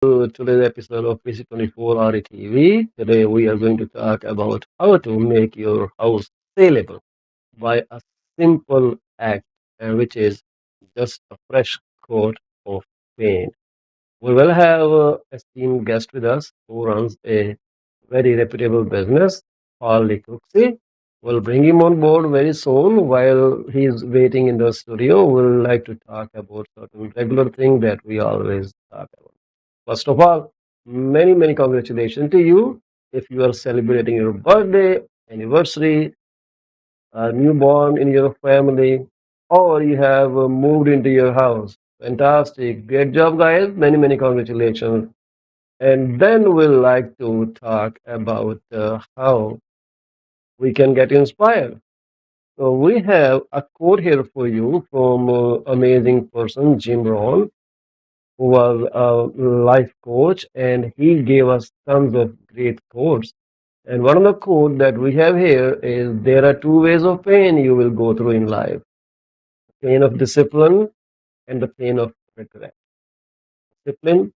to today's episode of PC24 RETV. Today we are going to talk about how to make your house saleable by a simple act, which is just a fresh coat of paint. We will have a esteemed guest with us who runs a very reputable business, Paul Likuski. We'll bring him on board very soon. While he's waiting in the studio, we'll like to talk about certain regular things that we always talk about. First of all, many congratulations to you if you are celebrating your birthday, anniversary, a newborn in your family, or you have moved into your house. Fantastic. Great job, guys. Many congratulations. And then we'll like to talk about how we can get inspired. So we have a quote here for you from amazing person, Jim Rohn, who was a life coach, and he gave us tons of great quotes. And one of the quotes that we have here is there are two ways of pain you will go through in life: pain of discipline and the pain of regret. Discipline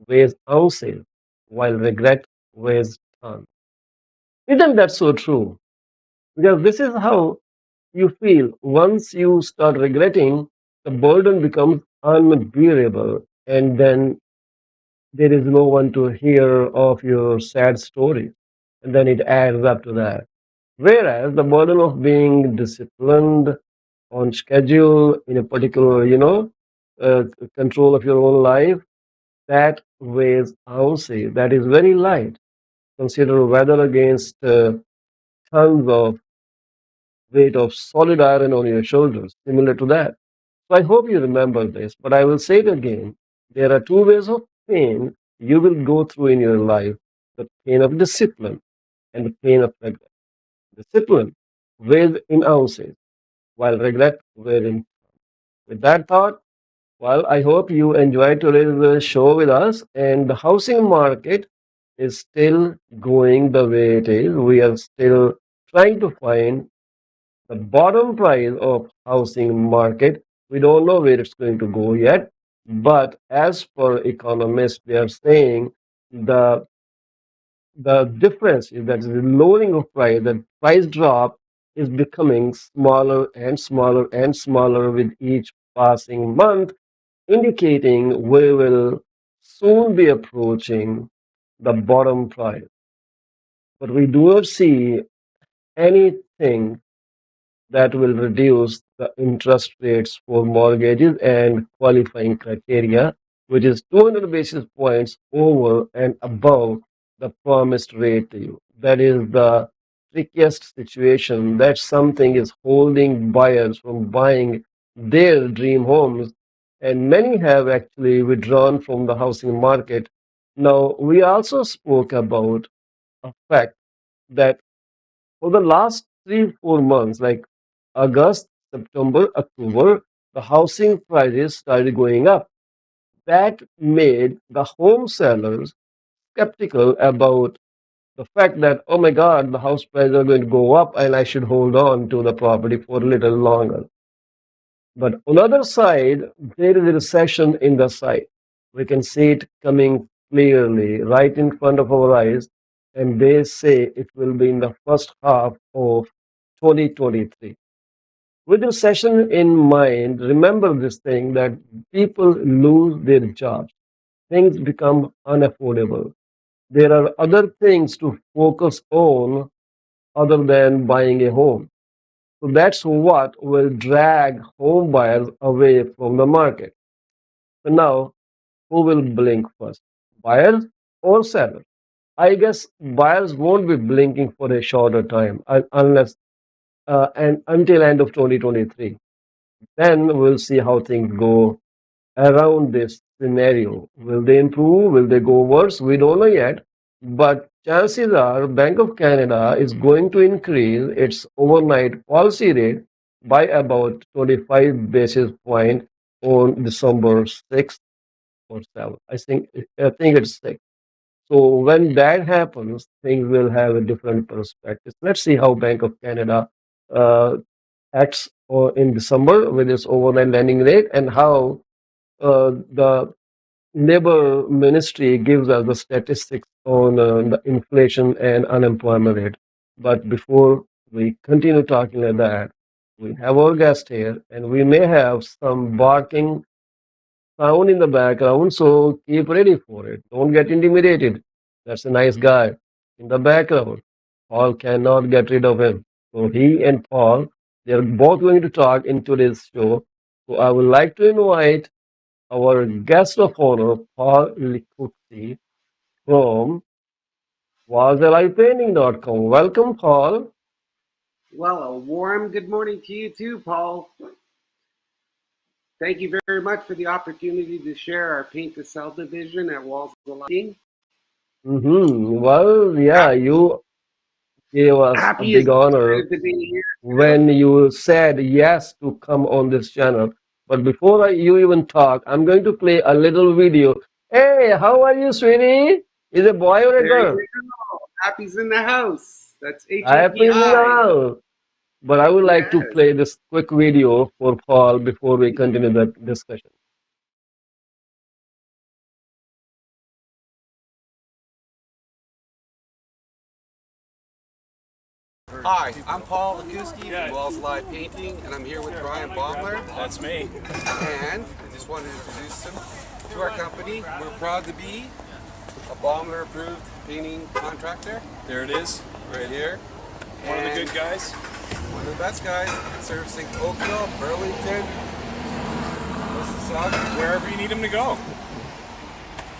weighs ounces, while regret weighs tons. Isn't that so true? Because this is how you feel. Once you start regretting, the burden becomes unbearable, and then there is no one to hear of your sad story. And then it adds up to that. Whereas the burden of being disciplined on schedule in a particular, control of your own life, that weighs ounces. That is very light. Consider weather against tons of weight of solid iron on your shoulders, similar to that. So I hope you remember this, but I will say it again. There are two ways of pain you will go through in your life: the pain of discipline and the pain of regret. Discipline weighs in ounces, while regret weighs in. With that thought, well, I hope you enjoyed today's show with us. And the housing market is still going the way it is. We are still trying to find the bottom price of housing market. We don't know where it's going to go yet, but as per economists, they are saying the the difference is that the lowering of price, the price drop is becoming smaller and smaller and smaller with each passing month, indicating we will soon be approaching the bottom price. But we do not see anything that will reduce the interest rates for mortgages and qualifying criteria, which is 200 basis points over and above the promised rate to you. That is the trickiest situation. That something is holding buyers from buying their dream homes, and many have actually withdrawn from the housing market. Now, we also spoke about a fact that for the last 3 4 months, like August, September, October, the housing prices started going up. That made the home sellers skeptical about the fact that, oh my God, the house prices are going to go up and I should hold on to the property for a little longer. But on the other side, there is a recession in the sight. We can see it coming clearly right in front of our eyes, and they say it will be in the first half of 2023. With the recession in mind, remember this thing that people lose their jobs, things become unaffordable. There are other things to focus on other than buying a home. So that's what will drag home buyers away from the market. So now, who will blink first? Buyers or sellers? I guess buyers won't be blinking for a shorter time unless and until end of 2023. Then we'll see how things go around this scenario. Will they improve? Will they go worse? We don't know yet. But chances are Bank of Canada is going to increase its overnight policy rate by about 25 basis point on December 6th or 7th. I think it's 6th. So when that happens, things will have a different perspective. Let's see how Bank of Canada uh, acts in December with its overnight lending rate, and how the Labor Ministry gives us the statistics on the inflation and unemployment rate. But before we continue talking like that, we have our guest here, and we may have some barking sound in the background, so keep ready for it. Don't get intimidated. That's a nice guy in the background. Paul cannot get rid of him. So he and Paul, they're both going to talk in today's show. So I would like to invite our guest of honor, Paul Likuski from WasLivePainting.com. Welcome, Paul. Well, a warm good morning to you too, Paul. Thank you very much for the opportunity to share our paint to sell division at Walls of Lighting. Well, yeah, Happy, you gave us a happy big and honor excited to be here too. when you said yes to come on this channel. But before you even talk, I'm going to play a little video. Hey, how are you, sweetie? Is it a boy or a There girl? you go. Happy's in the house. That's Happy in the HAPI. house. But I would like to Yes. play this quick video for Paul before we continue the discussion. Hi, I'm Paul Likuski from Walls Live Painting, and I'm here with Brian Baumler. That's me. And I just wanted to introduce him to our company. We're proud to be a Baumler approved painting contractor There it is. right here. One of the And good guys. one of the best guys, servicing Oakville, Burlington, Mississauga. Wherever you need him to go.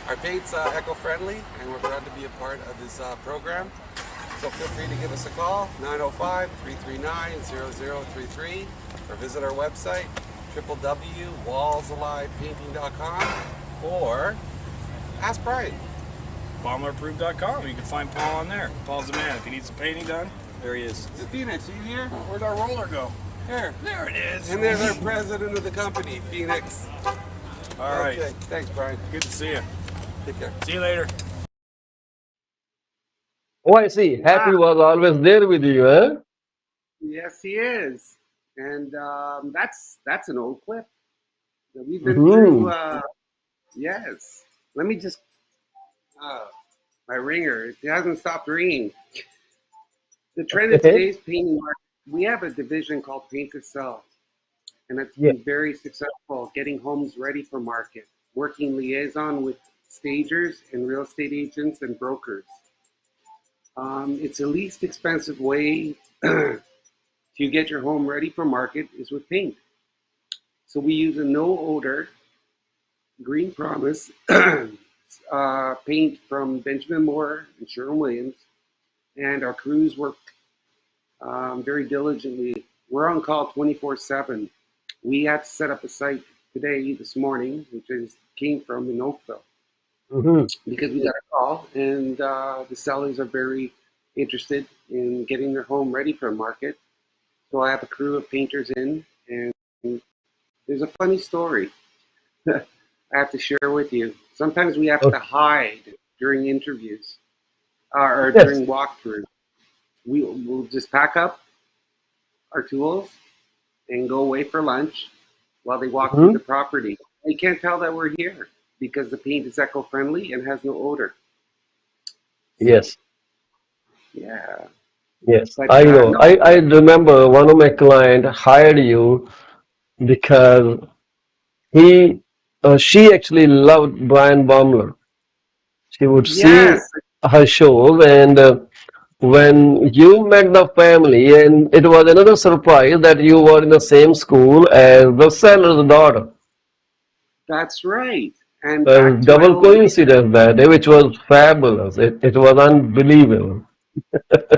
Our paint's eco-friendly, and we're proud to be a part of this program. So feel free to give us a call, 905-339-0033, or visit our website, www.wallsalivepainting.com, or ask Brian. BomblerApproved.com. You can find Paul on there. Paul's the man. If he needs some painting done, there he is. Phoenix, are you here? Where'd our roller go? Here. There it is. And there's our president of the company, Phoenix. All right. Okay, thanks, Brian. Good to see you. Take care. See you later. Oh, I see. Happy Wow. was always there with you, huh? Yes, he is. And that's an old clip that we've been Mm-hmm. through. Yes. Let me just, my ringer, it hasn't stopped ringing. The trend of Okay. today's painting market, we have a division called Paint to Sell, and it's Yeah. been very successful getting homes ready for market, working liaison with stagers and real estate agents and brokers. It's the least expensive way to get your home ready for market is with paint. So we use a no odor Green Promise paint from Benjamin Moore and Sherwin-Williams, and our crews work very diligently. We're on call 24/7. We had to set up a site today, this morning, which came from in Oakville, Mm-hmm. because we got a call, and the sellers are very interested in getting their home ready for a market. So I have a crew of painters in, and there's a funny story I have to share with you. Sometimes we have Oh, to hide during interviews or yes. during walkthrough. We'll just pack up our tools and go away for lunch while they walk through Mm-hmm. the property. They can't tell that we're here because the paint is eco-friendly and has no odor. So, Yes. yeah. Yes. But I know. no, I remember one of my client hired you because he she actually loved Brian Baumler. She would see yes, her shows, and when you met the family, and it was another surprise that you were in the same school as the seller's daughter. that's right. And So it back was to my double old lady. coincidence that day, which was fabulous. It was unbelievable.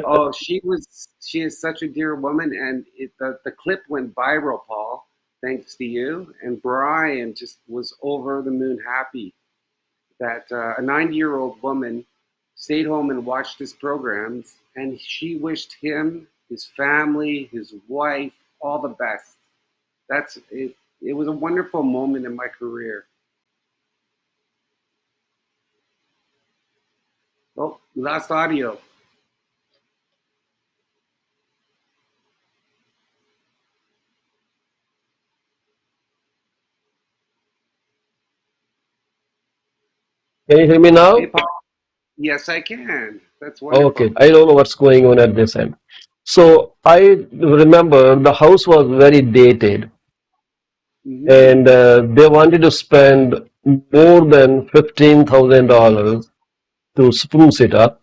Oh, she is such a dear woman, and the clip went viral, Paul, thanks to you. And Brian just was over the moon happy that a 90-year-old woman stayed home and watched his programs, and she wished him, his family, his wife, all the best. That's it. It was a wonderful moment in my career. Oh, last audio. Can you hear me Hey, now? Paul. Yes, I can. That's Okay, wonderful. I don't know what's going on at this end. So I remember the house was very dated, Hmm. and they wanted to spend more than $15,000 to spruce it up,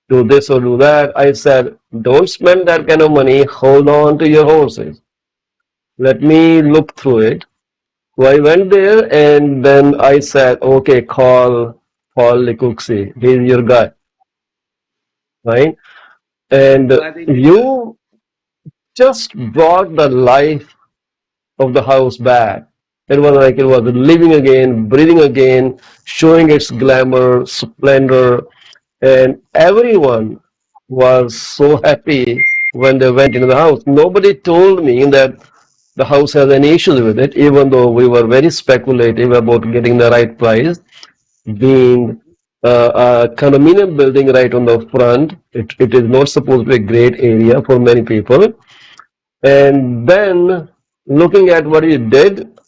do this or do that. I said, don't spend that kind of money. Hold on to your horses. Let me look through it. So I went there and then I said, okay, call Paul Likuksi. He's your guy, right? I'm And glad they did that. you just brought the life of the house back. It was like it was living again, breathing again, showing its glamour, splendor, and everyone was so happy when they went into the house. Nobody told me that the house has any issues with it, even though we were very speculative about getting the right price, being a condominium building right on the front. It is not supposed to be a great area for many people. And then looking at what he did,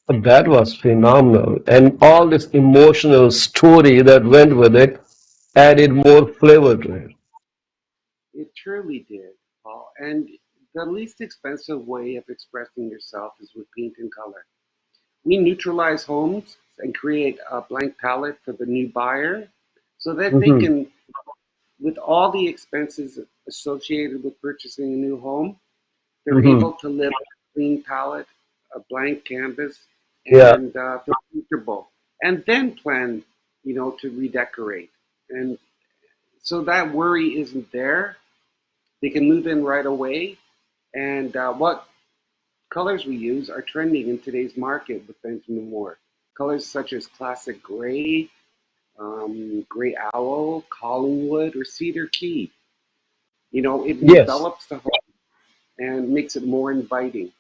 that was phenomenal. And all this emotional story that went with it added more flavor to it. It truly did, Paul. And the least expensive way of expressing yourself is with paint and color. We neutralize homes and create a blank palette for the new buyer so that they Hmm. can, with all the expenses associated with purchasing a new home, they're Hmm. able to live on a clean palette, a blank canvas, Yeah, and feel comfortable. And then plan, to redecorate. And so that worry isn't there. They can move in right away. And what colors we use are trending in today's market with Benjamin Moore. Colors such as classic gray, gray owl, Collingwood, or cedar key. It yes, envelops the home and makes it more inviting.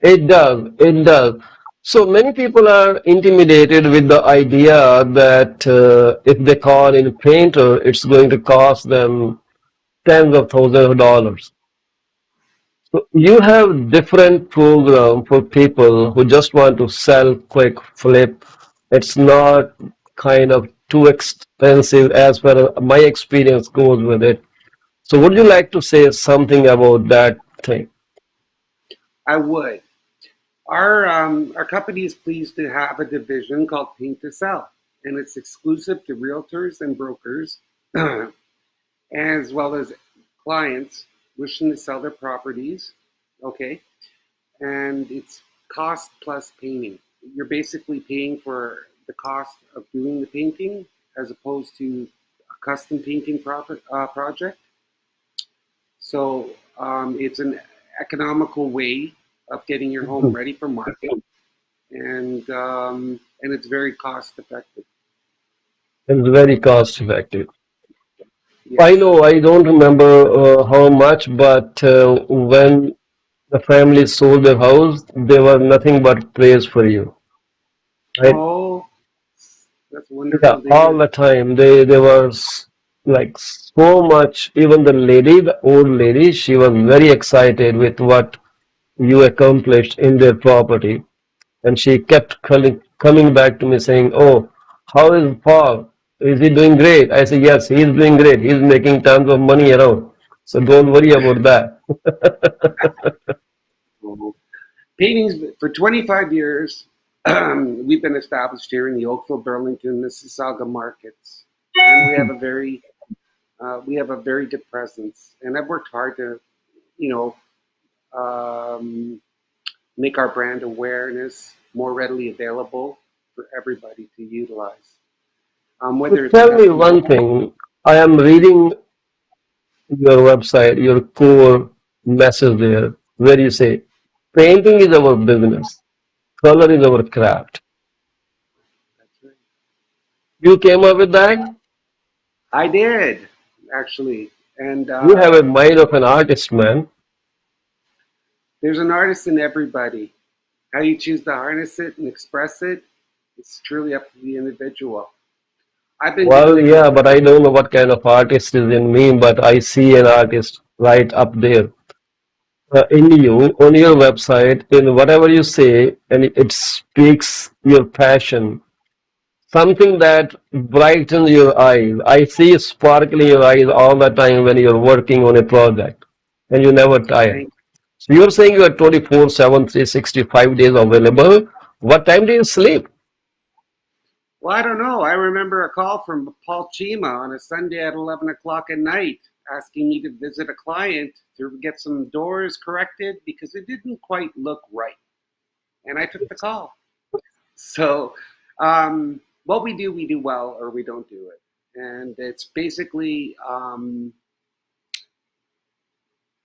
it does. It does. So many people are intimidated with the idea that if they call in a painter, it's going to cost them tens of thousands of dollars. So you have different program for people who just want to sell quick flip. It's not kind of too expensive as far as my experience goes with it. So would you like to say something about that thing? I would. Our company is pleased to have a division called Paint to Sell, and it's exclusive to realtors and brokers, as well as clients wishing to sell their properties. Okay, and it's cost plus painting. You're basically paying for the cost of doing the painting as opposed to a custom painting project. So it's an economical way of getting your home Mhm. ready for market, and it's very cost effective. It's very cost effective. I Yes. know I don't remember how much, but when the family sold their house, they were nothing but praise for you, right? Oh, that's Yeah, wonderful to all hear. the time. They were like so much. Even the lady, the old lady, she was very excited with what you accomplished in their property, and she kept coming back to me saying, "Oh, how is Paul? Is he doing great?" I said, "Yes, he's doing great. He's making tons of money around. So don't worry about that." Oh. Paintings for 25 years. We've been established here in the Oakville, Burlington, Mississauga markets, and we have a very good presence. And I've worked hard to, you know, um, make our brand awareness more readily available for everybody to utilize. So Whether it's tell me custom one home. thing. I am reading your website, your core message there, where you say, painting is our business, color is our craft. That's right. You came up with that? I did actually, and You have a mind of an artist, man. there's an artist in everybody. How you choose to harness it and express it, it's truly up to the individual. I've been Well, doing it yeah, for but I don't know what kind of artist is in me, but I see an artist right up there. In you, on your website, in whatever you say, and it speaks your passion. something that brightens your eyes. I see sparkle in your eyes all the time when you're working on a project and you never tire. Thank So you're saying you are 24/7, 365 days available. What time do you sleep? Well, I don't know. I remember a call from Paul Chima on a Sunday at 11 o'clock at night asking me to visit a client to get some doors corrected because it didn't quite look right. And I took the call. So, what we do well, or we don't do it. And it's basically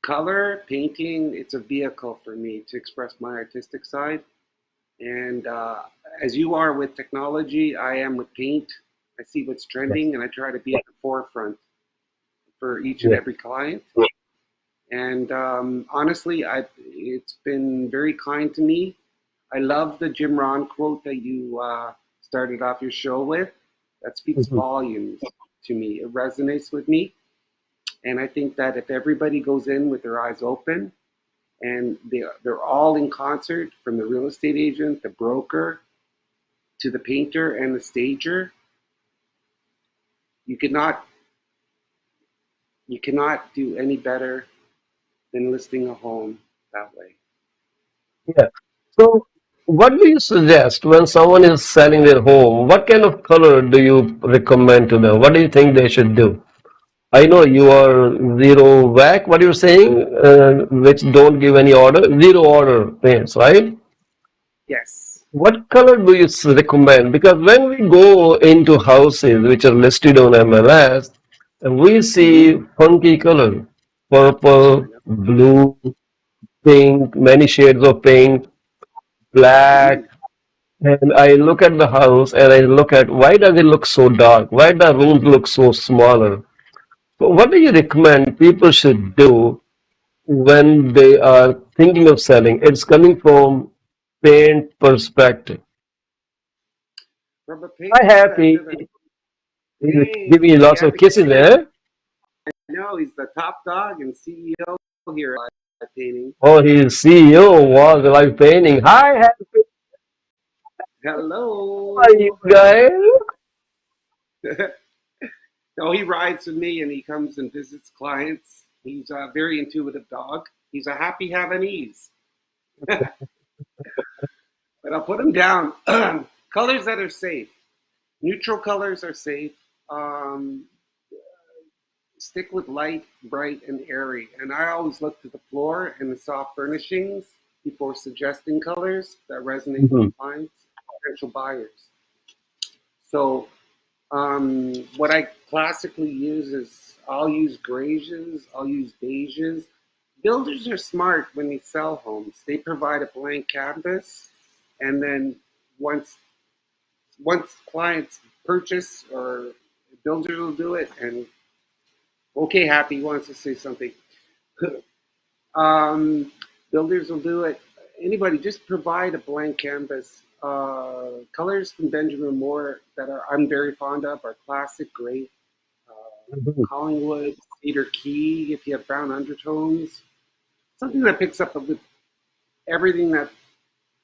color, painting. It's a vehicle for me to express my artistic side. And as you are with technology, I am with paint. I see what's Yes. trending and I try to be at the forefront for each and Yes. every client. And honestly, it's been very kind to me. I love the Jim Ron quote that you started off your show with. That speaks Mhm. volumes to me. It resonates with me. And I think that if everybody goes in with their eyes open and they're all in concert, from the real estate agent, the broker, to the painter and the stager, you cannot you cannot do any better than listing a home that way. Yeah. So, what do you suggest when someone is selling their home? What kind of color do you recommend to them? What do you think they should do? I know you are zero whack, what you're saying, which don't give any order, zero order paints, right? Yes. What color do you recommend? Because when we go into houses which are listed on MLS, we Mm-hmm. see funky color, purple, Yep. blue, pink, many shades of pink, Mm-hmm. black. And I look at the house and I look at why does it look so dark? Why the rooms look so smaller? So what do you recommend people should do when they are thinking of selling? It's coming from paint perspective. From a Hi, paint Happy. perspective, and He's hey, giving you hey, lots of happy kisses Kevin. there. I know he's the top dog and CEO here at painting. Oh, he's CEO was live painting. Hi, Happy. How are you Hello. guys? No, he rides with me and he comes and visits clients. He's a very intuitive dog. He's a happy Havanese. But I'll put him down. Colors that are safe. Neutral colors are safe. Um, Stick with light, bright, and airy. And I always look to the floor and the soft furnishings before suggesting colors that resonate with Mhm. clients, potential buyers. So, what I classically use is I'll use grays, I'll use beiges. Builders are smart when they sell homes. They provide a blank canvas, and then once clients purchase, or builders will do it. And okay, Happy wants to say something. Um, Builders will do it. Anybody, just provide a blank canvas. Colors from Benjamin Moore that I'm very fond of are classic gray, Mhm. Collingwood, cedar key. If you have brown undertones, something that picks up with everything that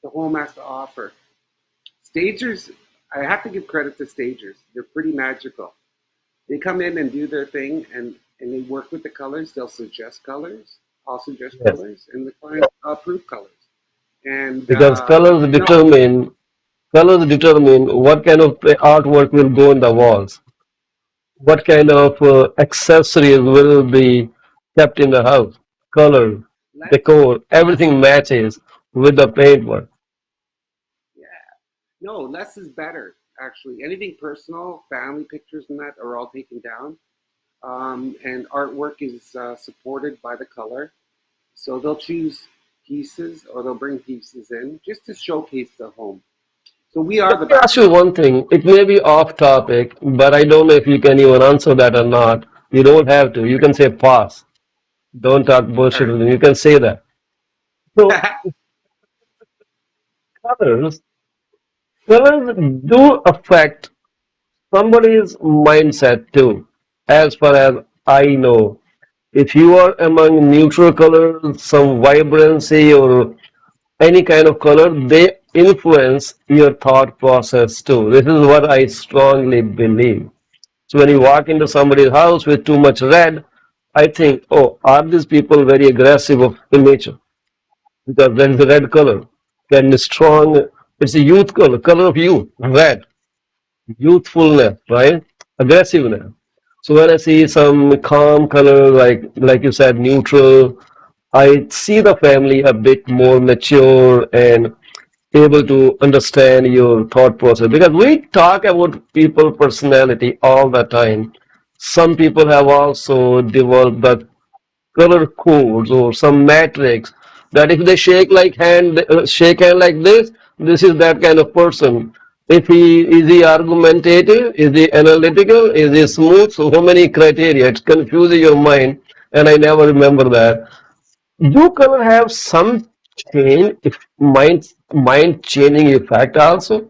the home has to offer. Stagers, I have to give credit to stagers. They're pretty magical. They come in and do their thing, and they work with the colors. They'll suggest colors. I'll suggest Yes, colors, and the client approve colors. And because no, colors determine what kind of artwork will go on the walls, what kind of accessories will be kept in the house, color, less, decor, less, everything matches with the paintwork. yeah, no, less is better. Actually, anything personal, family pictures, and that are all taken down. And artwork is supported by the color. So they'll choose pieces, or they'll bring pieces in just to showcase the home. So we are Let the me ask you background. one thing. It may be off topic, but I don't know if you can even answer that or not. You don't have to. You can say pass. Don't talk All bullshit right. with me. You can say that. So colors, colors do affect somebody's mindset too, as far as I know. If you are among neutral colors, some vibrancy or any kind of color, they influence your thought process too. This is what I strongly believe. So when you walk into somebody's house with too much red, I think, oh, are these people very aggressive in nature? Because there is a red color. And it's strong, it's a youth color, color of youth, red, youthfulness, right? Aggressiveness. So when I see some calm color, like you said, neutral, I see the family a bit more mature and able to understand your thought process because we talk about people personality all the time. Some people have also developed the color codes or some matrix that if they shake hand like this is that kind of person. If he is he argumentative, is he analytical, is he smooth, so many criteria, it confuses your mind, and I never remember that. Do color have some change, if mind changing effect also?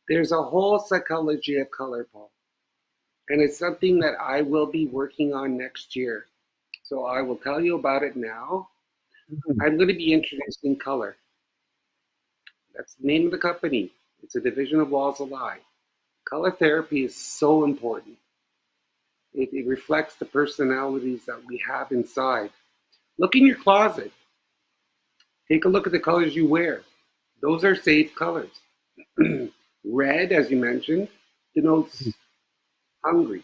There's a whole psychology of color, Paul, and it's something that I will be working on next year. So I will tell you about it now. Mhm. I'm going to be introducing color. That's the name of the company. It's a division of Walls Alive. Color therapy is so important. It reflects the personalities that we have inside. Look in your closet. Take a look at the colors you wear. Those are safe colors. Red, as you mentioned, denotes hungry.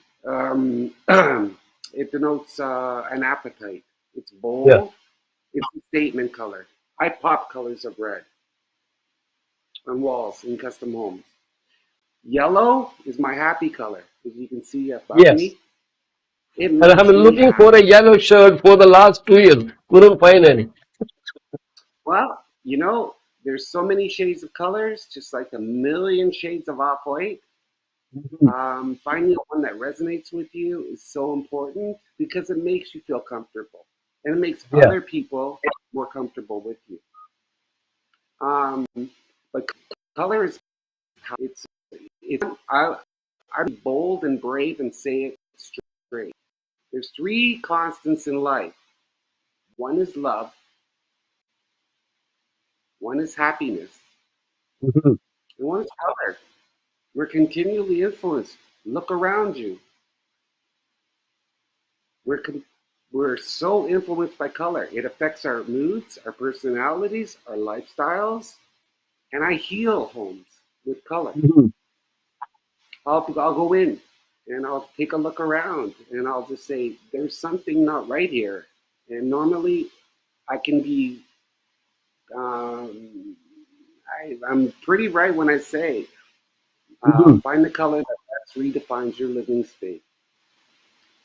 It denotes an appetite. It's Yeah. bold. It's a statement color. I pop colors of red on walls in custom homes. Yellow is my happy color, as you can see above Yes. me. It And I've makes been me looking for happy. a yellow shirt for the last 2 years. Couldn't find any. Well, there's so many shades of colors, just like a million shades of off white. Mhm. Finding one that resonates with you is so important because it makes you feel comfortable and it makes Yeah. other people more comfortable with you. Um, but color is it's I'm bold and brave and say it straight. There's three constants in life. One is love, one is happiness, Mhm. and one is color. We're continually influenced. Look around you. We're con- we're so influenced by color. It affects our moods, our personalities, our lifestyles, and I heal homes with color. Mhm. I'll go in and I'll take a look around and I'll just say, there's something not right here. And normally I can be, um, I'm pretty right when I say, Mhm. find the color that best redefines your living space.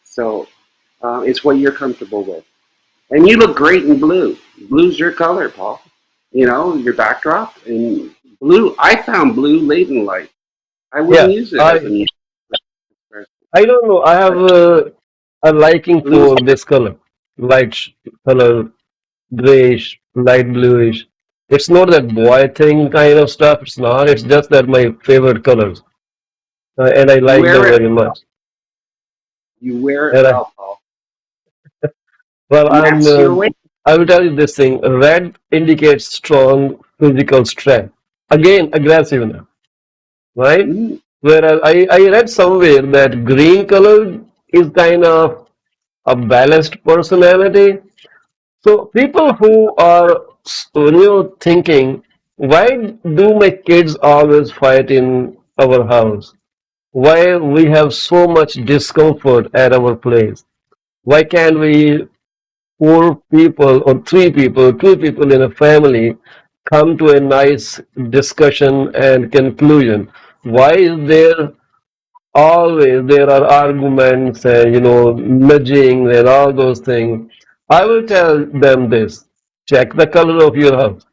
So it's what you're comfortable with. And you look great in blue. Blue's your color, Paul. Your backdrop. And blue, I found blue late in life. I wouldn't Yeah. use it as I a music person, I don't know. I have but a liking blue's for this color, light color, grayish, light bluish. It's not that boy thing kind of stuff. It's not. It's just that my favorite colors, and I you like wear them it. very much. You wear it And well, Paul. well, And that's your way. I will tell you this thing. Red indicates strong physical strength. Again, aggressiveness, right? Mm, Whereas I read somewhere that green color is kind of a balanced personality. So people who are thinking, why do my kids always fight in our house? Why we have so much discomfort at our place? Why can't we four people or three people, two people in a family come to a nice discussion and conclusion? Why is there always there are arguments and nudging and all those things? I will tell them this: check the color of your house.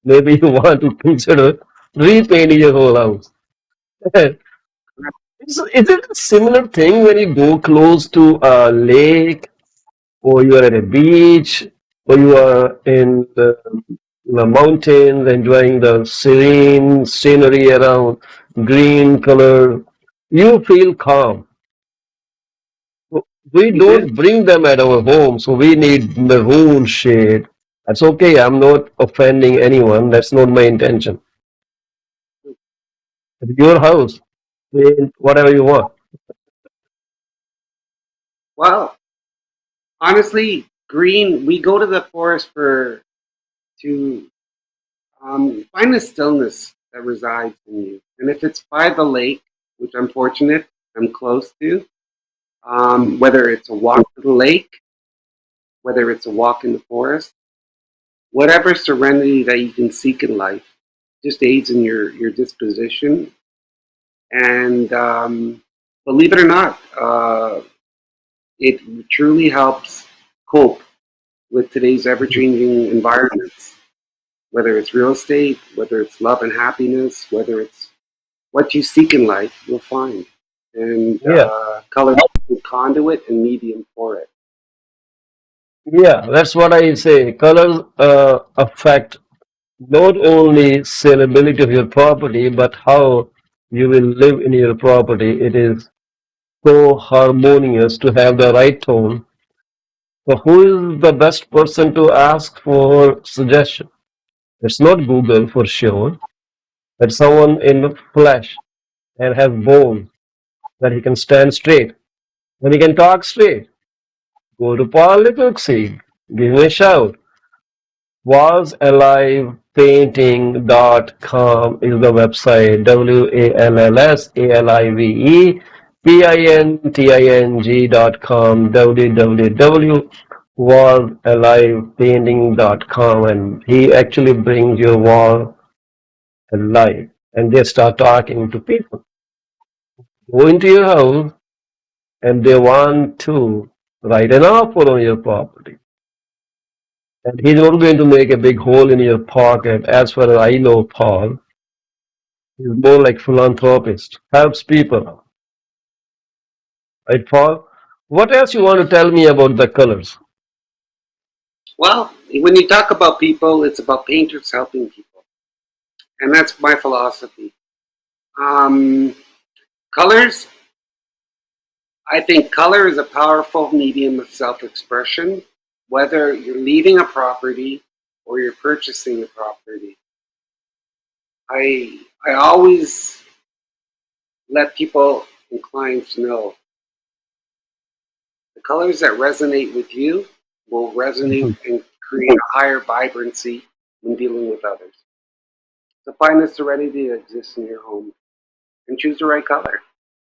Maybe you want to consider repainting your whole house. Is it a similar thing when you go close to a lake, or you are at a beach, or you are in the mountains enjoying the serene scenery around, green color? You feel calm. So we it is. don't bring them at our home, so we need maroon shade. That's okay. I'm not offending anyone. That's not my intention. It's your house. Paint whatever you want. Well, honestly, green. We go to the forest for to find the stillness that resides in you, and if it's by the lake, which I'm fortunate, I'm close to. Whether it's a walk to the lake, whether it's a walk in the forest, whatever serenity that you can seek in life, just aids in your disposition. And believe it or not, it truly helps cope with today's ever changing environments, whether it's real estate, whether it's love and happiness, whether it's what you seek in life, you'll find. And Yeah, color is a conduit and medium for it. yeah. That's what I say. Colors affect not only saleability of your property, but how you will live in your property. It is so harmonious to have the right tone. So, who is the best person to ask for suggestion? It's not Google for sure. It's someone in the flesh and has bones that he can stand straight and he can talk straight. Go to Paul Likuski. Give me a shout. WallsAlivePainting.com is the website. WallsAlivePainting.com. www.wallsalivepainting.com, and he actually brings your wall alive. And they start talking to people. Go into your house and they want to write an offer on your property. And he's not going to make a big hole in your pocket. As far as I know, Paul, he's more like philanthropist, helps people. Right, Paul? What else you want to tell me about the colors? Well, when you talk about people, it's about painters helping people, and that's my philosophy. Um, colors, I think color is a powerful medium of self-expression, whether you're leaving a property or you're purchasing a property. I always let people and clients know the colors that resonate with you will resonate Mhm. and create a higher vibrancy when dealing with others. So find the serenity that exists in your home and choose the right color.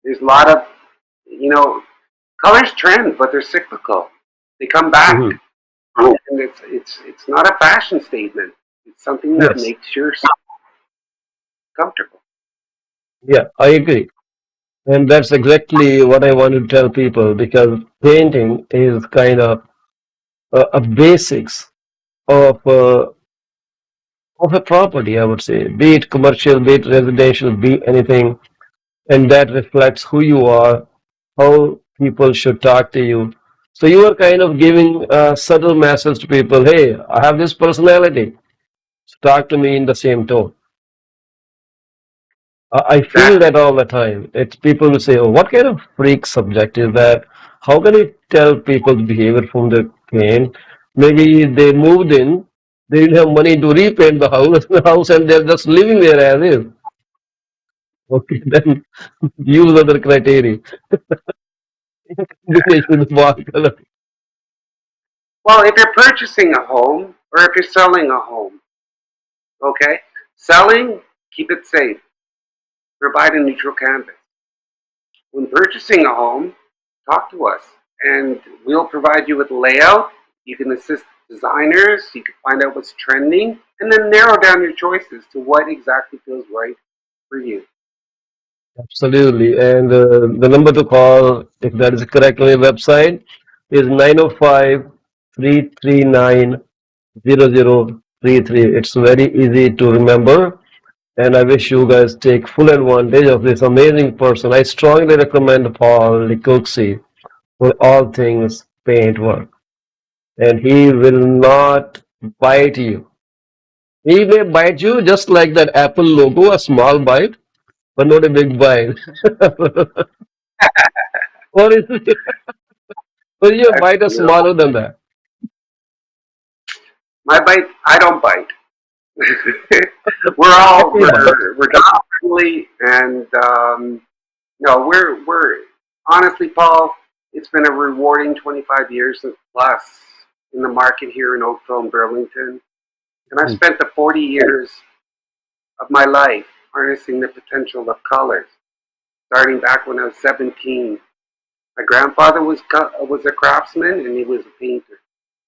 There's a lot of, you know, colors trend, but they're cyclical. They come back, Mhm. and it's not a fashion statement. It's something that Yes, makes you comfortable. yeah, I agree. And that's exactly what I want to tell people because painting is kind of a basics of of a property, I would say, be it commercial, be it residential, be anything, and that reflects who you are, how people should talk to you. So you are kind of giving a subtle message to people, hey, I have this personality. So talk to me in the same tone. I feel Exactly. that all the time. It's people will say, oh, what kind of freak subject is that? How can you tell people's behavior from the paint? Maybe they moved in, they didn't have money to repaint the house and they're just living there as is. Okay, then use other criteria. Combination with wall color. Well, if you're purchasing a home or if you're selling a home, okay, selling, keep it safe. Provide a neutral canvas. When purchasing a home, talk to us and we'll provide you with layout. You can assist designers, you can find out what's trending, and then narrow down your choices to what exactly feels right for you. Absolutely. And the number to call, if that is correct on your website, is 905-339-0033. It's very easy to remember. And I wish you guys take full advantage of this amazing person. I strongly recommend Paul Likuksi for all things paint work. And he will not bite you. He may bite you just like that Apple logo, a small bite, but not a big bite. Or is it, or your bite is You know, smaller than that? My bite, I don't bite. we're all Okay, but we're dog friendly, and no, we're honestly, Paul. It's been a rewarding 25 years plus in the market here in Oakville and Burlington, and I've spent the 40 years of my life harnessing the potential of colors. Starting back when I was 17, my grandfather was a craftsman and he was a painter.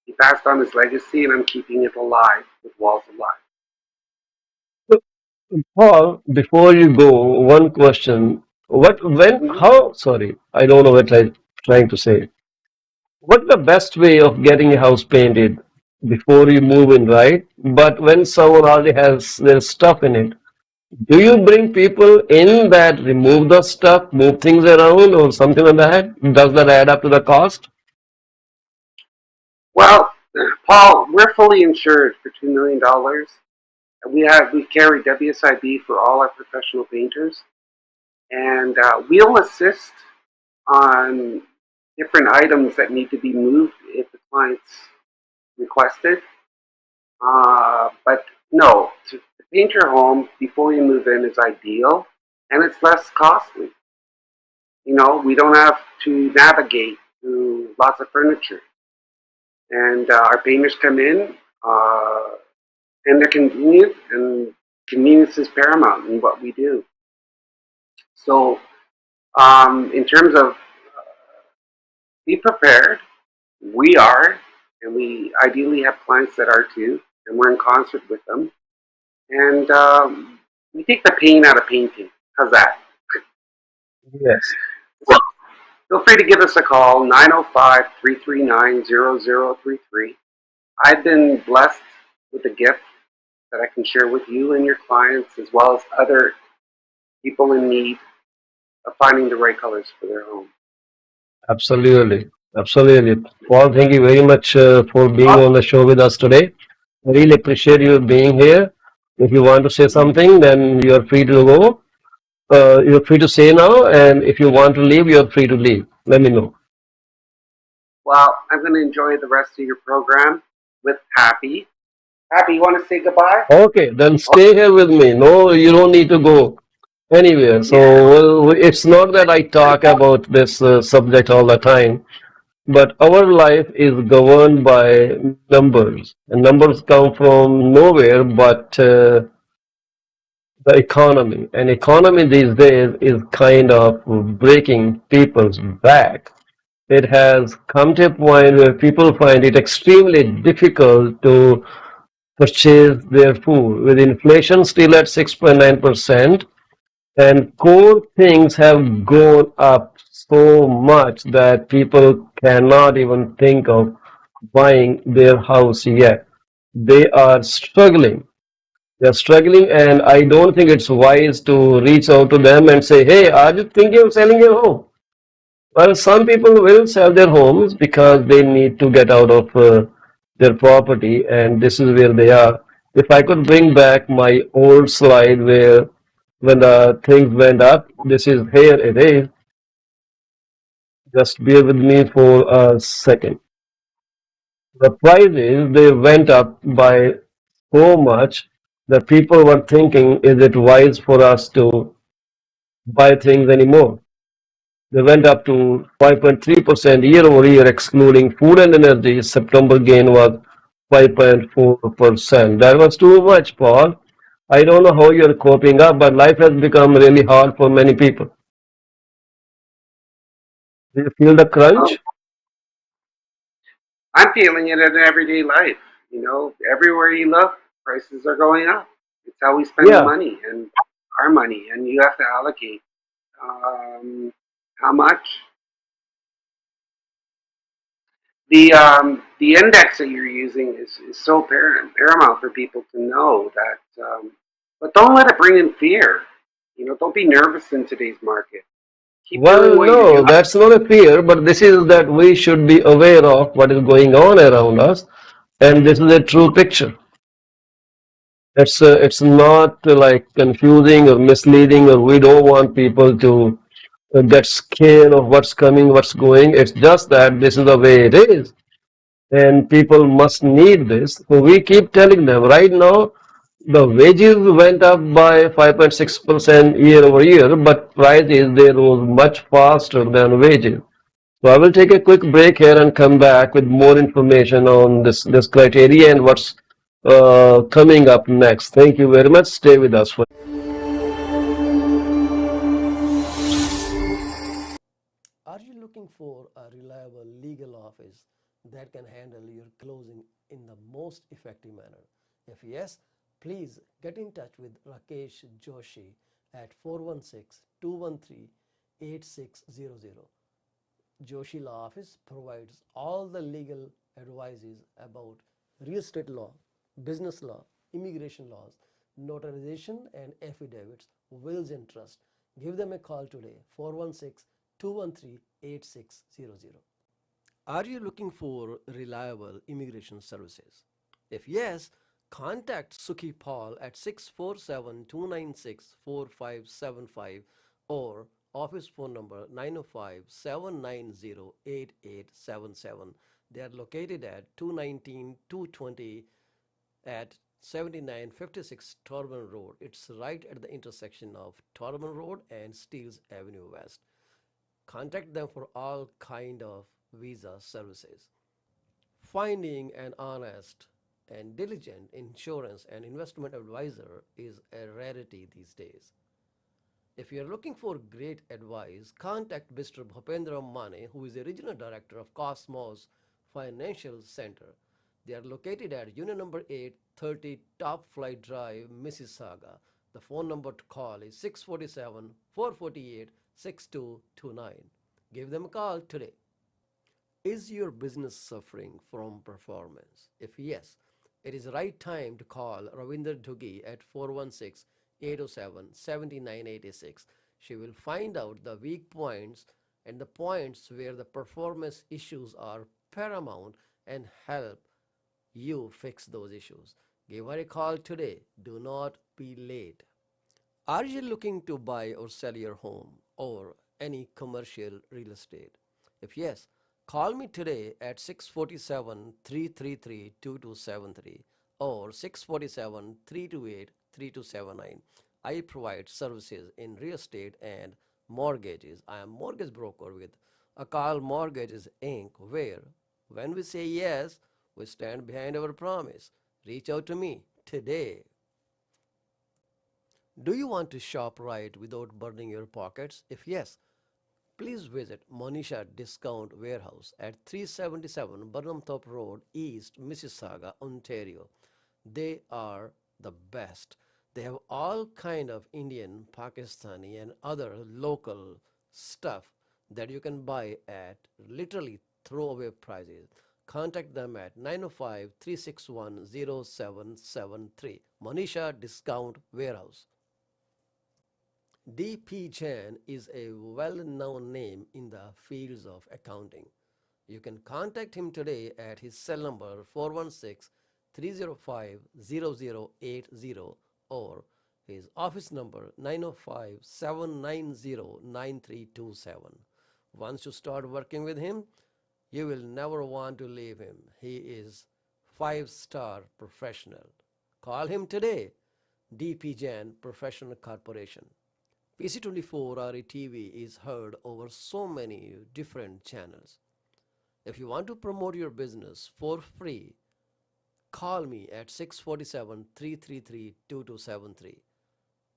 He passed on his legacy, and I'm keeping it alive with Walls Alive. Paul, before you go, one question. Mhm. Sorry, I don't know what I'm trying to say. What's the best way of getting a house painted before you move in, right? But when someone already has their stuff in it, do you bring people in that remove the stuff, move things around, or something like that? Does that add up to the cost? Well, Paul, we're fully insured for $2 million. We carry WSIB for all our professional painters, and we'll assist on different items that need to be moved if the client's requested. But no, to paint your home before you move in is ideal, and it's less costly. We don't have to navigate through lots of furniture, and our painters come in, and they're convenient, and convenience is paramount in what we do. So, in terms of be prepared, we are, and we ideally have clients that are too, and we're in concert with them. And we take the pain out of painting. How's that? Yes, So feel free to give us a call, 905-339-0033. I've been blessed with a gift that I can share with you and your clients, as well as other people in need of finding the right colors for their home. absolutely. Absolutely. Paul, thank you very much for being on the show with us today. I really appreciate you being here. If you want to say something, then you're free to go. You're free to say now, and if you want to leave, you're free to leave. Let me know. Well, I'm going to enjoy the rest of your program with Happy. Happy, you want to say goodbye? Okay, then Oh, stay here with me. No, you don't need to go anywhere. So yeah. it's not that I talk about this subject all the time, but our life is governed by numbers, and numbers come from nowhere but the economy. And economy these days is kind of breaking people's back. It has come to a point where people find it extremely difficult to purchase their food. With inflation still at 6.9%, and core things have gone up so much that people cannot even think of buying their house yet. They are struggling. They're struggling, and I don't think it's wise to reach out to them and say, "Hey, are you thinking of selling your home?" Well, some people will sell their homes because they need to get out of their property, and this is where they are. If I could bring back my old slide where when the things went up, this is here it is. Just bear with me for a second. The prices they went up by so much that people were thinking, is it wise for us to buy things anymore? They went up to 5.3% year over year, excluding food and energy. September gain was 5.4%. That was too much, Paul. I don't know how you're coping up, but life has become really hard for many people. Do you feel the Oh, crunch? I'm feeling it in everyday life. Everywhere you look, prices are going up. It's how we spend the Yeah. money and our money, and you have to allocate how much. The index that you're using is so paramount for people to know that. But don't let it bring in fear. Don't be nervous in today's market. Keep doing Well, what you're no, doing. that's not a fear, but this is that we should be aware of what is going on around us, and this is a true picture. It's not like confusing or misleading, or we don't want people to get scared of what's coming, what's going. It's just that this is the way it is. and people must need this. So we keep telling them right now the wages went up by 5.6% year over year, but prices they rose much faster than wages. So I will take a quick break here and come back with more information on this criteria and what's coming up next. Thank you very much. Stay with us. Are you looking for a reliable legal office that can handle your closing in the most effective manner? If yes, please get in touch with Rakesh Joshi at 416 213 8600. Joshi Law Office provides all the legal advices about real estate law, business law, immigration laws, notarization and affidavits, wills and trust. Give them a call today, 416 213 8600. Are you looking for reliable immigration services? If yes, contact Suki Paul at 647 296 4575 or office phone number 905 790 8877. They are located at 219 220 at 7956 Torban Road. It's right at the intersection of Torban Road and Steeles Avenue West. Contact them for all kind of visa services. Finding an honest and diligent insurance and investment advisor is a rarity these days. If you are looking for great advice, contact Mr. Bhupendra Mane, who is the regional director of Cosmos Financial Center. They are located at Union number 830 Top Flight Drive, Mississauga. The phone number to call is 647 448 6229. Give them a call today. Is your business suffering from performance? If yes, it is the right time to call Ravinder Duggi at 416 807 7986. She will find out the weak points and the points where the performance issues are paramount and help you fix those issues. Give her a call today. Do not be late. Are you looking to buy or sell your home or any commercial real estate? If yes, call me today at 647 333 2273 or 647 328 3279. I provide services in real estate and mortgages. I am mortgage broker with Akal Mortgages Inc., where when we say yes, we stand behind our promise. Reach out to me today. Do you want to shop right without burning your pockets? If yes, please visit Monisha Discount Warehouse at 377 Burnhamthorpe Road, East Mississauga, Ontario. They are the best. They have all kind of Indian, Pakistani and other local stuff that you can buy at literally throwaway prices. Contact them at 905 361 0773. Monisha Discount Warehouse. D.P. Jain is a well-known name in the fields of accounting. You can contact him today at his cell number 416 305 0080 or his office number 905 790 9327. Once you start working with him, you will never want to leave him. He is 5-star professional. Call him today. D.P. Jain Professional Corporation. PC24 RETV is heard over so many different channels. If you want to promote your business for free, call me at 647 333 2273.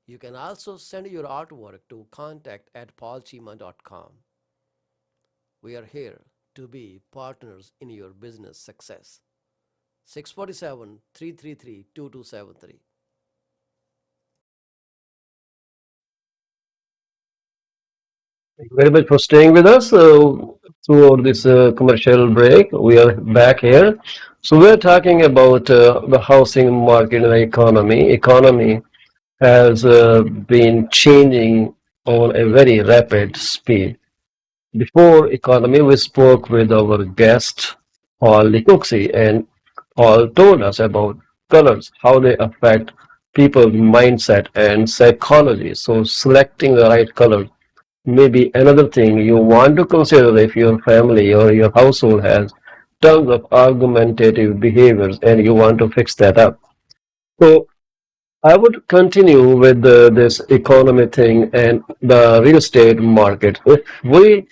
You can also send your artwork to contact@paulchima.com. We are here to be partners in your business success. 647 333 2273. Thank you very much for staying with us throughout this commercial break. We are back here. So we're talking about the housing market and the economy. Economy has been changing on a very rapid speed. Before economy, we spoke with our guest Paul Likuski, and Paul told us about colors, how they affect people's mindset and psychology. So selecting the right color maybe another thing you want to consider if your family or your household has tons of argumentative behaviors, and you want to fix that up. So I would continue with this economy thing and the real estate market. If we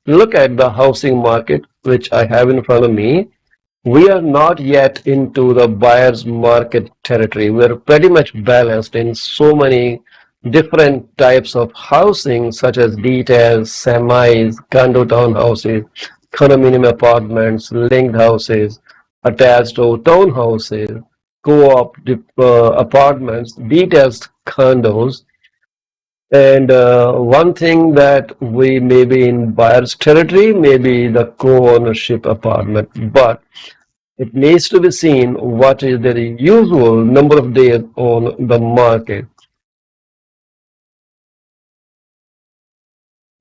look at the housing market, which I have in front of me, we are not yet into the buyer's market territory. We're pretty much balanced in so many different types of housing, such as detached, semis, condo townhouses, condominium apartments, linked houses, attached or townhouses, co-op apartments, detached condos. And one thing that we may be in buyer's territory, maybe the co-ownership apartment, but it needs to be seen what is the usual number of days on the market.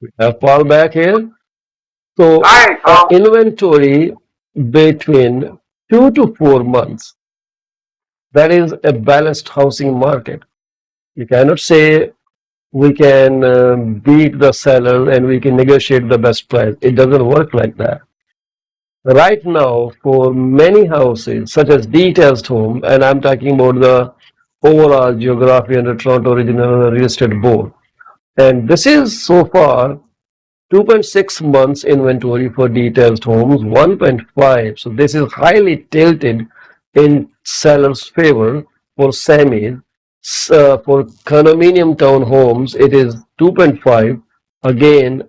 We have Paul back here. So Hi, an Paul. inventory between 2 to 4 months, that is a balanced housing market. You cannot say we can beat the seller and we can negotiate the best price. It doesn't work like that. Right now, for many houses, such as detached home, and I'm talking about the overall geography under Toronto Regional Real Estate Board, and this is so far 2.6 months inventory for detached homes, 1.5. So this is highly tilted in seller's favor for semis. For condominium townhomes, it is 2.5. Again,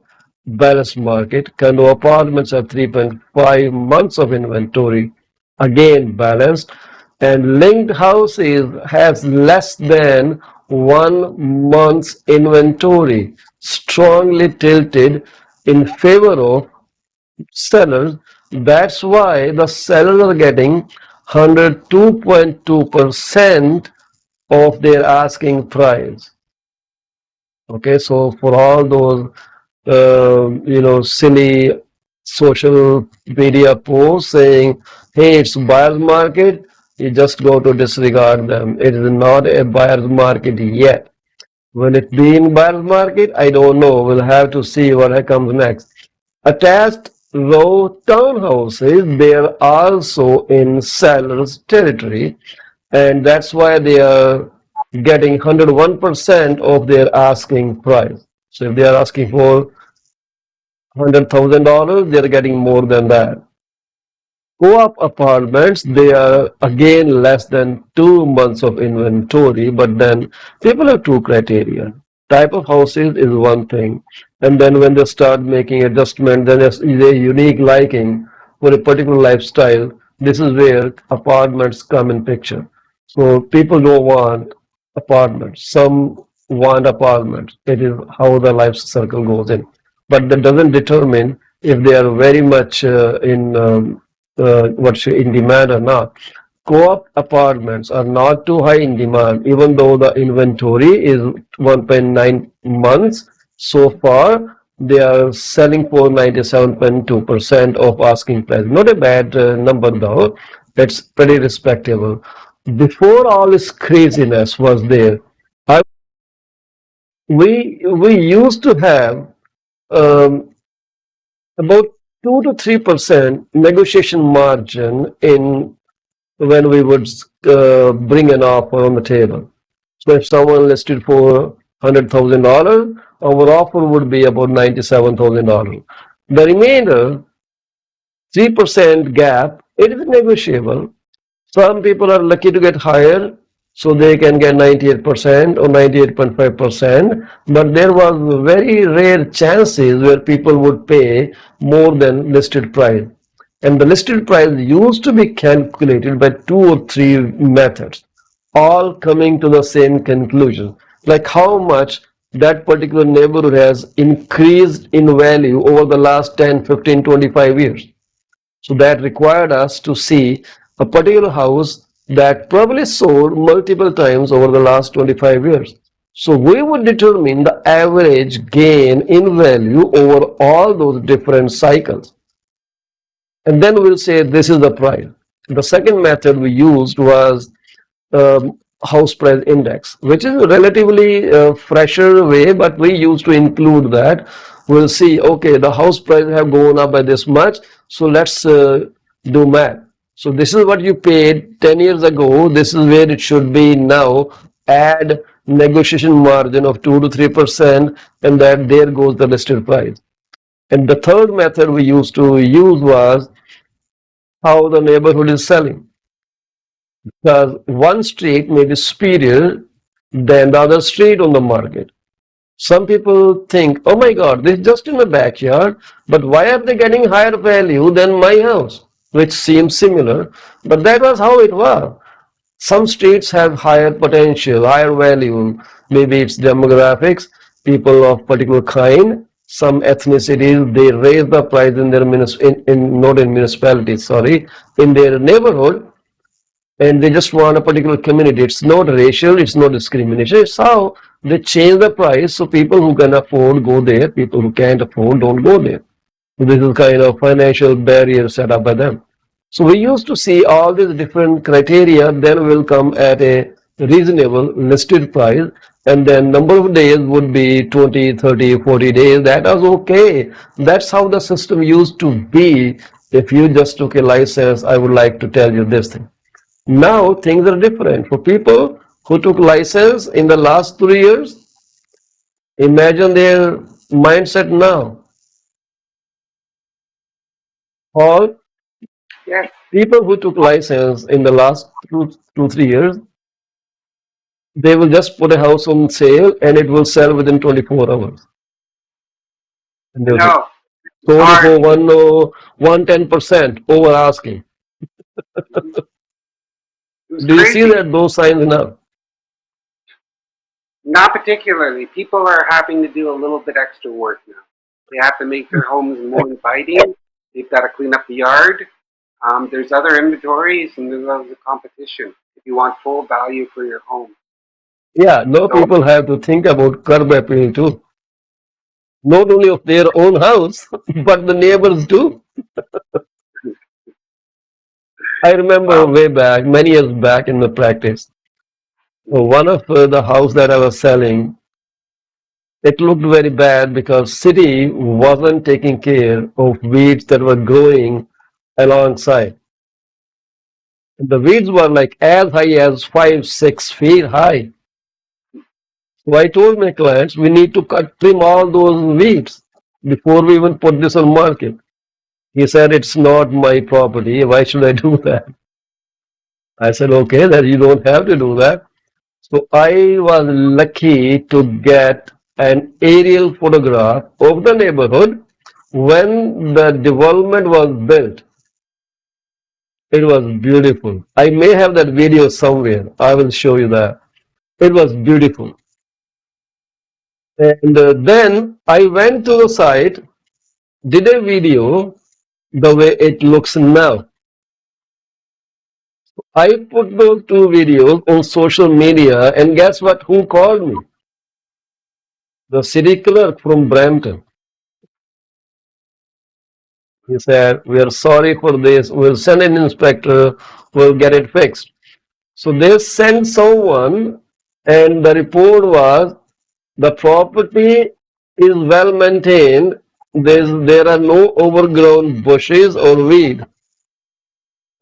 balanced market. Condo apartments are 3.5 months of inventory. Again, balanced. And linked houses has less than 1 month's inventory, strongly tilted in favor of sellers. That's why the sellers are getting 102.2% of their asking price. Okay, so for all those silly social media posts saying, "Hey, it's buyer's market," you just go to disregard them. It is not a buyer's market yet. Will it be in buyer's market? I don't know. We'll have to see what comes next. Attached row townhouses, they are also in seller's territory, and that's why they are getting 101% of their asking price. So if they are asking for $100,000, they're getting more than that. Co-op apartments, they are again less than 2 months of inventory, but then people have two criteria. Type of houses is one thing, and then when they start making adjustment, then there's a unique liking for a particular lifestyle. This is where apartments come in picture. So people don't want apartments. Some want apartments. It is how the life circle goes in, but that doesn't determine if they are very much in demand or not. Co-op apartments are not too high in demand, even though the inventory is 1.9 months so far. They are selling for 97.2% of asking price. Not a bad number though. That's pretty respectable. Before all this craziness was there, I, we used to have um, about 2 to 3% negotiation margin in when we would bring an offer on the table. So if someone listed for $100,000, our offer would be about $97,000. The remainder 3% gap, it is negotiable. Some people are lucky to get higher, so they can get 98% or 98.5%, but there was very rare chances where people would pay more than listed price. And the listed price used to be calculated by 2 or 3 methods, all coming to the same conclusion, like how much that particular neighborhood has increased in value over the last 10, 15, 25 years. So that required us to see a particular house that probably sold multiple times over the last 25 years. So we would determine the average gain in value over all those different cycles. And then we'll say this is the price. The second method we used was house price index, which is a relatively fresher way, but we used to include that. We'll see, okay, the house prices have gone up by this much, so let's Do math. So this is what you paid 10 years ago. This is where it should be now. Add negotiation margin of 2 to 3%, and that there goes the listed price. And the third method we used to use was how the neighborhood is selling. Because one street may be superior than the other street on the market. Some people think, oh my God, this is just in my backyard, but why are they getting higher value than my house, which seems similar? But that was how it was. Some streets have higher potential, higher value. Maybe it's demographics, people of particular kind. Some ethnicities, they raise the price in their not in municipalities, sorry, in their neighborhood, and they just want a particular community. It's not racial, it's not discrimination. It's how they change the price so people who can afford go there, people who can't afford don't go there. So this is kind of financial barrier set up by them. So we used to see all these different criteria, then will come at a reasonable listed price, and then number of days would be 20, 30, 40 days. That was okay. That's how the system used to be. If you just took a license, I would like to tell you this thing. Now things are different. For people who took license in the last 3 years, imagine their mindset now. All Yes. people who took license in the last 3 years, they will just put a house on sale and it will sell within 24 hours. And I they'll say, know. It's sold hard. for 110% over asking. It was Do you see crazy. that those signs now? Not particularly. People are having to do a little bit extra work now. They have to make their homes more inviting. They've got to clean up the yard. There's other inventories and there's other competition if you want full value for your home. Yeah, no So, people have to think about curb appeal too. Not only of their own house, but the neighbors too. I remember well, way back, many years back in the practice, one of the house that I was selling, it looked very bad because city wasn't taking care of weeds that were growing alongside. The weeds were like as high as 5, 6 feet high. So I told my clients, we need to trim all those weeds before we even put this on market. He said, it's not my property. Why should I do that? I said, okay, then you don't have to do that. So I was lucky to get an aerial photograph of the neighborhood when the development was built. It was beautiful. I may have that video somewhere. I will show you that. It was beautiful. And then I went to the site, did a video the way it looks now. I put those two videos on social media, and guess what? Who called me? The city clerk from Brampton. He said, we are sorry for this. We'll send an inspector. We'll get it fixed. So they sent someone, and the report was the property is well maintained. There are no overgrown bushes or weed.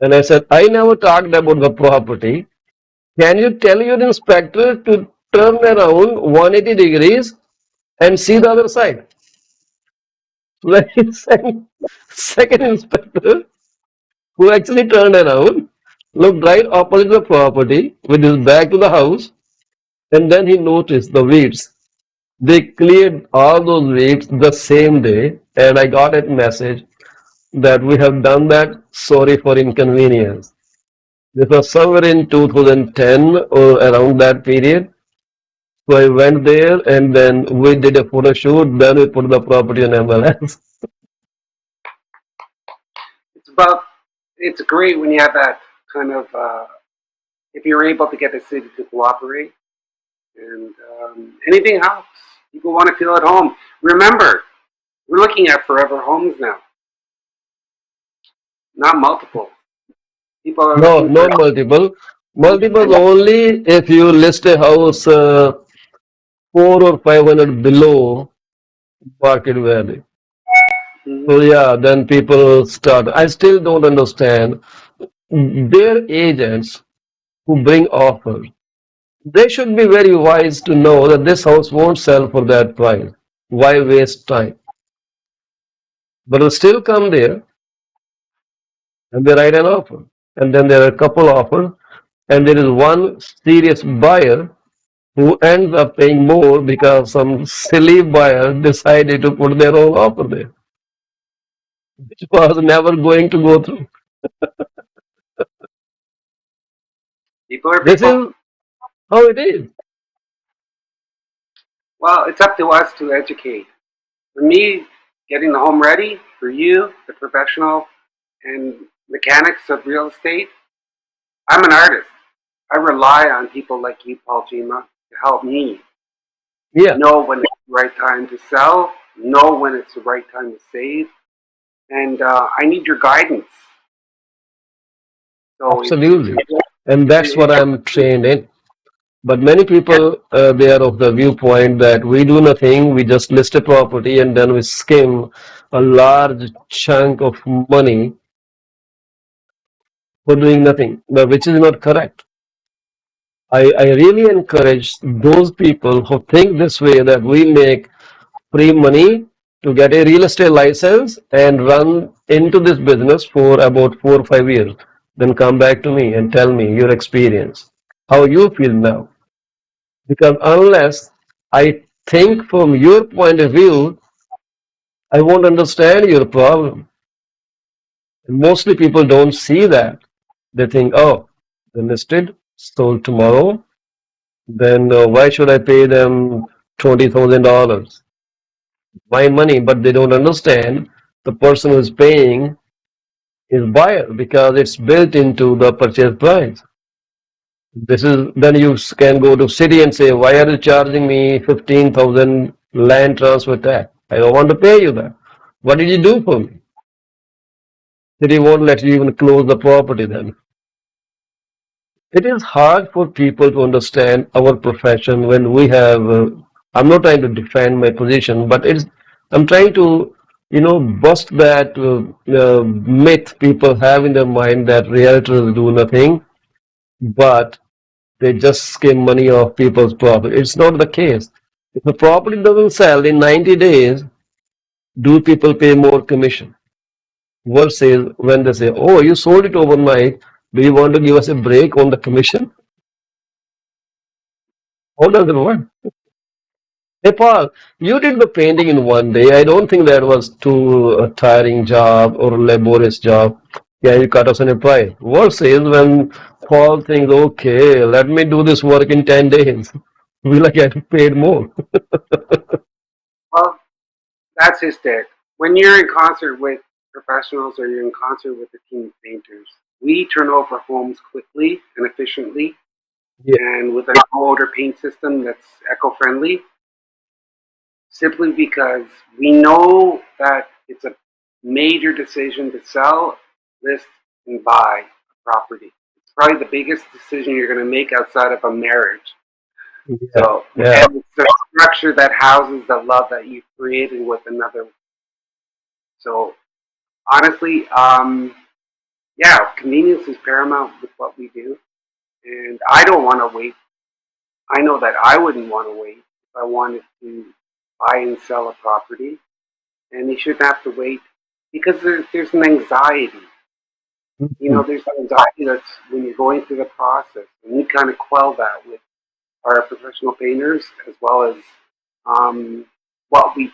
And I said, I never talked about the property. Can you tell your inspector to turn around 180 degrees and see the other side? When he sent second inspector, who actually turned around, looked right opposite the property with his back to the house, and then he noticed the weeds. They cleared all those weeds the same day, and I got a message that we have done that. Sorry for inconvenience. This was somewhere in 2010 or around that period. So I went there and then we did a photo shoot. Then we put the property on MLS. it's about. It's great when you have that kind of. If you're able to get the city to cooperate, and anything helps. People want to feel at home. Remember, we're looking at forever homes now, not multiple. People are No, looking for. not multiple. Multiples And only if you list a house 4 or 500 below market value. Hmm. So yeah, then people start. I still don't understand their agents who bring offers. They should be very wise to know that this house won't sell for that price. Why waste time? But they'll still come there and they write an offer. And then there are a couple offers, and there is one serious buyer who ends up paying more because some silly buyer decided to put their own offer there, which was never going to go through. People are This people. is how it is. Well, it's up to us to educate. For me, getting the home ready, for you, the professional and mechanics of real estate, I'm an artist. I rely on people like you, Paul Gima, to help me Yeah, know when it's the right time to sell, know when it's the right time to save, and I need your guidance. So it's absolutely. And that's what it, I'm trained in. But many people, they are of the viewpoint that we do nothing, we just list a property and then we skim a large chunk of money for doing nothing, but which is not correct. I really encourage those people who think this way that we make free money to get a real estate license and run into this business for about 4 or 5 years. Then come back to me and tell me your experience, how you feel now. Because unless I think from your point of view, I won't understand your problem. And mostly people don't see that. They think, oh, they listed, sold tomorrow, then why should I pay them $20,000? My money, but they don't understand the person who is paying is buyer because it's built into the purchase price. This is then you can go to city and say, why are you charging me 15,000 land transfer tax? I don't want to pay you that. What did you do for me? City won't let you even close the property then. It is hard for people to understand our profession when we have. I'm not trying to defend my position, but I'm trying to, bust that myth people have in their mind that realtors do nothing, but they just skim money off people's property. It's not the case. If the property doesn't sell in 90 days, do people pay more commission? Versus when they say, oh, you sold it overnight, do you want to give us a break on the commission? How does it work? Hey, Paul, you did the painting in one day. I don't think that was too tiring job or laborious job. Yeah, you cut us in a price. Versus when Paul thinks, okay, let me do this work in 10 days. Will I get paid more? well, that's his stick. When you're in concert with professionals or you're in concert with a team of painters, we turn over homes quickly and efficiently, Yeah. and with an older paint system that's eco-friendly, simply because we know that it's a major decision to sell, list, and buy a property. It's probably the biggest decision you're going to make outside of a marriage. Yeah. So, Yeah. and it's the structure that houses the love that you've created with another. So, honestly, yeah, convenience is paramount with what we do. And I don't want to wait. I know that I wouldn't want to wait if I wanted to buy and sell a property. And you shouldn't have to wait because there's an anxiety. Mhm. There's anxiety that's when you're going through the process. And we kind of quell that with our professional painters as well as um, what we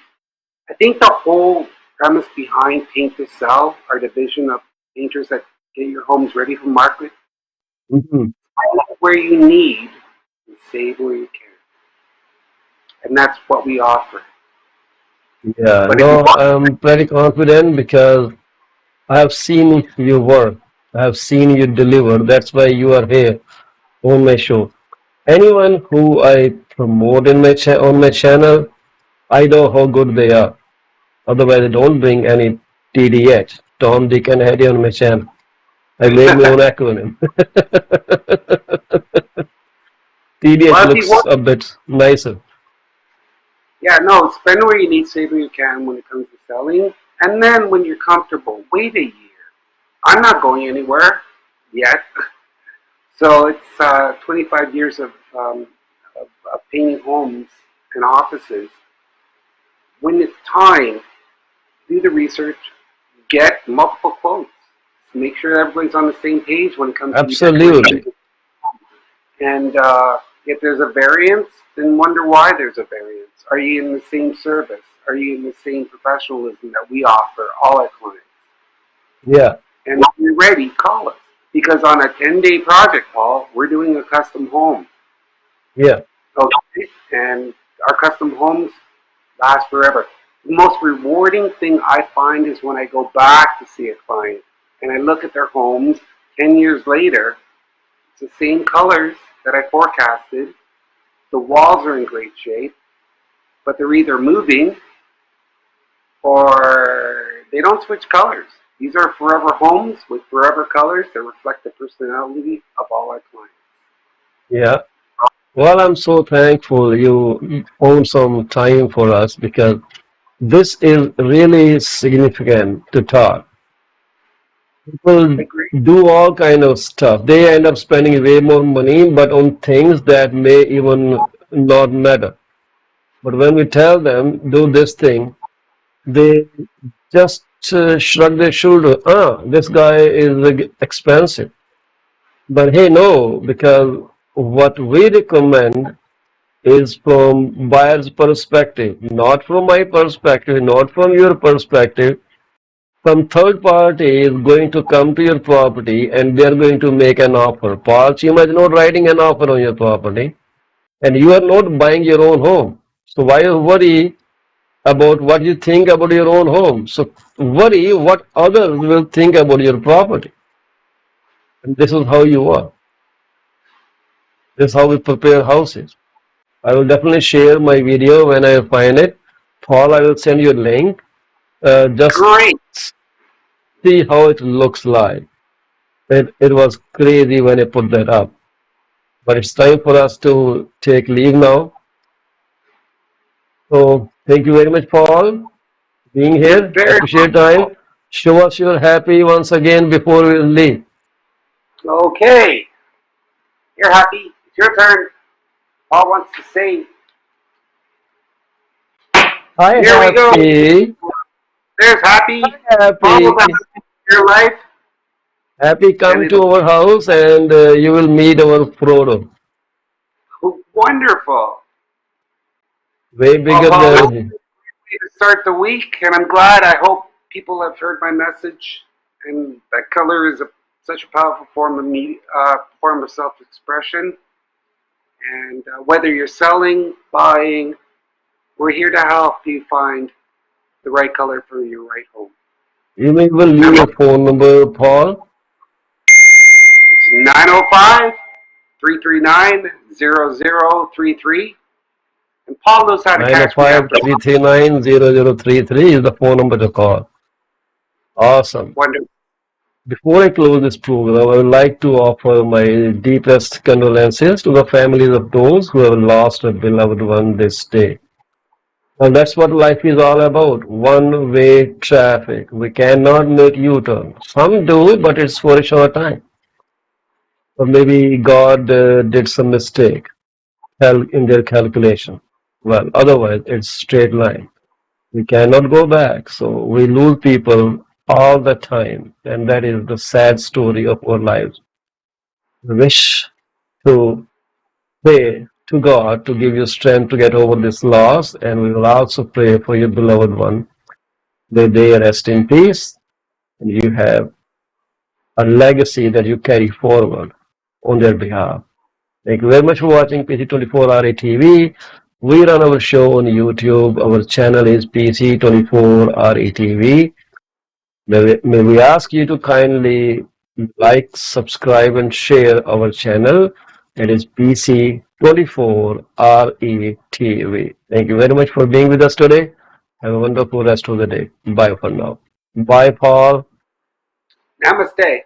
I think the whole premise behind Paint to Sell, our division of painters that get your homes ready for market, Mhm. find where you need and save where you can. And that's what we offer. Yeah. But if you No, I'm pretty confident because I have seen your work. I have seen you deliver. That's why you are here on my show. Anyone who I promote in on my channel, I know how good they are. Otherwise, I don't bring any TDH, Tom, Dick, and Harry on my channel. I made my own acronym. TDH well, if you looks want, a bit nicer. yeah, no, spend where you need, save where you can when it comes to selling. And then when you're comfortable, wait a year. I'm not going anywhere yet. So it's 25 years of painting homes and offices. When it's time, do the research, get multiple quotes. Make sure everybody's on the same page when it comes to Absolutely. decoration. And if there's a variance, then wonder why there's a variance. Are you in the same service? Are you in the same professionalism that we offer all our clients? Yeah, And when you're ready, call us. Because on a 10-day project, Paul, we're doing a custom home. yeah, Okay? And our custom homes last forever. The most rewarding thing I find is when I go back to see a client and I look at their homes 10 years later. It's the same colors that I forecasted. The walls are in great shape, but they're either moving or they don't switch colors. These are forever homes with forever colors that reflect the personality of all our clients. yeah. Well, I'm so thankful you found some time for us because this is really significant to talk. People Agree. do all kind of stuff. They end up spending way more money, but on things that may even not matter. But when we tell them do this thing, they just shrug their shoulder. Ah, this guy is expensive. But hey, no, because what we recommend is from buyer's perspective, not from my perspective, not from your perspective. Some third party is going to come to your property and they're going to make an offer. Paul, you might not writing an offer on your property and you are not buying your own home. So why worry about what you think about your own home? So worry what others will think about your property. And this is how you are. This is how we prepare houses. I will definitely share my video when I find it. Paul, I will send you a link. Just Great. see how it looks like. It was crazy when I put that up. But it's time for us to take leave now. So thank you very much, Paul, being You're here. very Appreciate time. welcome. Show us you're happy once again before we leave. Okay. You're happy. It's your turn. Paul wants to say, Hi, here we go. happy. There's happy. Hi, Paul will happy. have your life. Happy, And come to it'll our house and you will meet our Frodo. be wonderful. Way Well, bigger Paul, than him. to start the week, and I'm glad. I hope people have heard my message, and that color is such a powerful form of self-expression. And whether you're selling, buying, we're here to help you find the right color for your right home. You may well leave Remember, your phone number, Paul. it's 905 339 0033. And Paul knows how to catch me 905 after lunch. 339 0033 is the phone number to call. Awesome. Wonderful. Before I close this program, I would like to offer my deepest condolences to the families of those who have lost a beloved one this day. And that's what life is all about. One-way traffic. We cannot make U-turn. Some do, but it's for a short time. Or maybe God did some mistake in their calculation. Well, otherwise it's straight line. We cannot go back. So we lose people all the time. And that is the sad story of our lives. We wish to pray to God to give you strength to get over this loss. And we will also pray for your beloved one that they rest in peace and you have a legacy that you carry forward on their behalf. Thank you very much for watching PC24RA TV. We run our show on YouTube. Our channel is PC24RA TV. May we ask you to kindly like, subscribe, and share our channel. It is PC24RE TV. Thank you very much for being with us today. Have a wonderful rest of the day. Bye for now. Bye, Paul. Namaste.